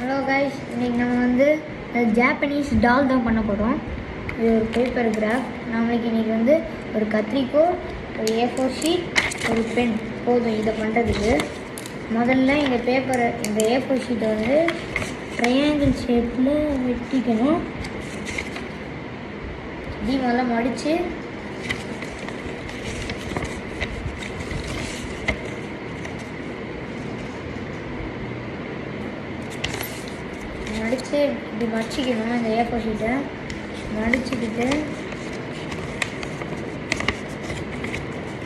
Hello guys, இன்றைக்கி நம்ம வந்து ஜாப்பனீஸ் டால் தான் பண்ண போகிறோம். இது ஒரு பேப்பர் கிராஃப். நம்மளுக்கு இன்றைக்கி வந்து ஒரு கத்திரிக்கோல், ஒரு A4 ஷீட், ஒரு பென் போதும் இதை பண்ணுறதுக்கு. முதல்ல இந்த A4 ஷீட்டை வந்து ட்ரையாங்கிள் ஷேப்பில் வெட்டிக்கணும். இப்படி முதல்ல மடித்து இப்படி மடிச்சிக்கணும். இந்த A4 ஷீட்டை மடிச்சுக்கிட்டு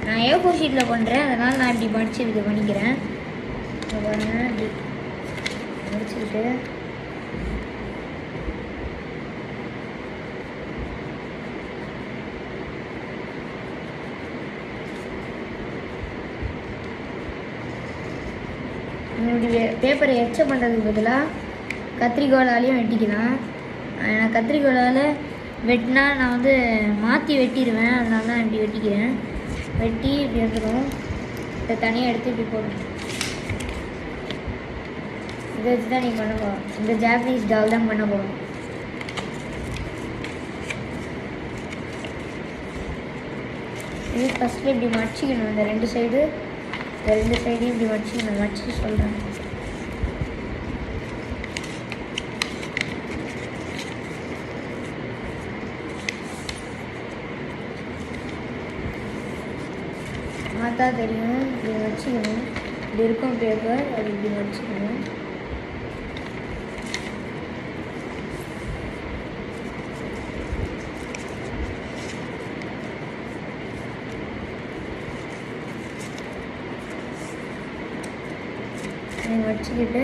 நான் A4 ஷீட்டில் பண்ணுறேன், அதனால் நான் இப்படி மடித்து இது பண்ணிக்கிறேன். பாருங்க, இப்படி மடிச்சுக்கிட்டு இப்படி பேப்பரை எச்ச பண்ணுறதுக்கு பதிலாக கத்திரிக்கோலாலையும் வெட்டிக்கலாம். நான் கத்திரிக்கோலால் வெட்டினா நான் வந்து மாற்றி வெட்டிடுவேன், அதனால தான் இப்படி வெட்டிக்கிறேன். வெட்டி இப்படி வந்துடும். இதை தனியாக எடுத்து இப்படி போடணும். இதை வச்சு தான் நீங்கள் பண்ண போகிறோம். இந்த ஜாப்பனீஸ் டால் தான் பண்ண போகிறோம். இது ஃபஸ்ட்டில் இப்படி மடிச்சிக்கணும். இந்த ரெண்டு சைடையும் இப்படி மடிச்சிக்கணும். மடிச்சு சொல்கிறேன். பார்த்தா தெரியும். இப்படி வச்சுக்கணும். இப்படி இருக்கும் பேப்பர், அது இப்படி வச்சுக்கணும். வச்சுக்கிட்டு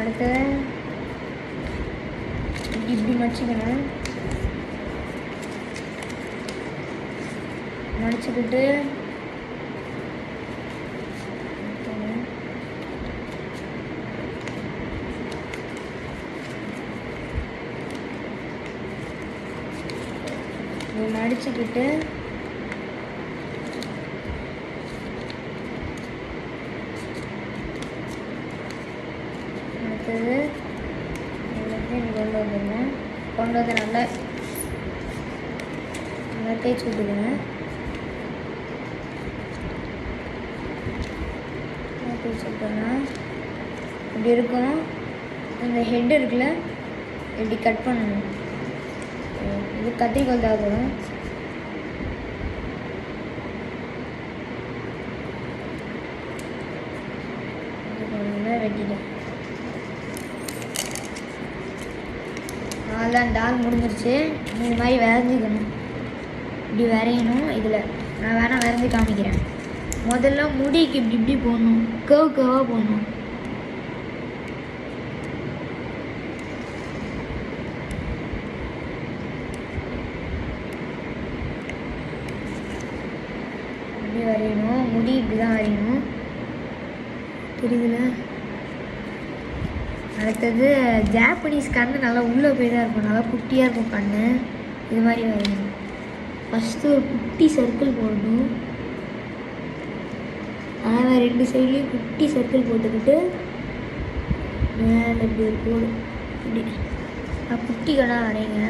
அடுத்து இப்படி மடிச்சுக்கணும். மடிச்சுக்கிட்டு மடிச்சுக்கிட்டு அடுத்தது எல்லாத்தையும் கொண்டு வந்துடுங்க. கொண்டு வந்து நல்லா தேய்ச்சி விட்டுடுங்க. தேய்ச்சி விட்டோன்னா இப்படி இருக்கும். இந்த ஹெட் இருக்குல்ல, இப்படி கட் பண்ணணும். இது கத்திரிக்கோல் தேவைப்படும். வெட்டிட்டேன். அதான் டால் முடிஞ்சிருச்சு. இந்த மாதிரி வரைஞ்சிக்கணும். இப்படி வரையணும். இதில் நான் வேணால் வரைஞ்சி காமிக்கிறேன். முதல்ல முடிக்கு இப்படி போடணும். கர்வாக போடணும். இப்படி வரையணும். முடி இப்படி தான் வரையணும். தெரியுதுல? அடுத்தது ஜாப்பனீஸ் கண்ணு நல்லா உள்ளே போய் தான் இருக்கும். நல்லா குட்டியாக இருக்கும் கண்ணு. இது மாதிரி வரையணும். ஃபஸ்ட்டு ஒரு குட்டி சர்க்கிள் போடணும். அதனால் ரெண்டு சைட்லேயும் குட்டி சர்க்கிள் போட்டுக்கிட்டு மேலே இப்படி ஒரு கோடு இப்படி குட்டி கண்ணாக வரைங்க.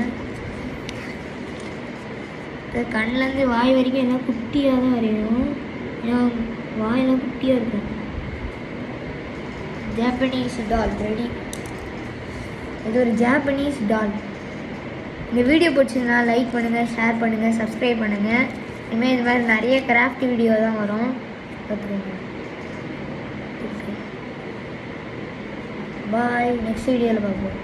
கண்ணிலேருந்து வாய் வரைக்கும் எல்லாம் குட்டியாக தான் வரையணும். ஏன்னா வாயெல்லாம் குட்டியாக இருக்கும். ஜாப்பனீஸ் டால் ரெடி. இது ஒரு ஜாப்பனீஸ் டால். இந்த வீடியோ பிடிச்சதுன்னா லைக் பண்ணுங்கள், ஷேர் பண்ணுங்கள், சப்ஸ்கிரைப் பண்ணுங்கள். இனிமேல் இது மாதிரி நிறைய கிராஃப்ட் வீடியோ தான் வரும். பாய். நெக்ஸ்ட் வீடியோவில் பார்ப்போம்.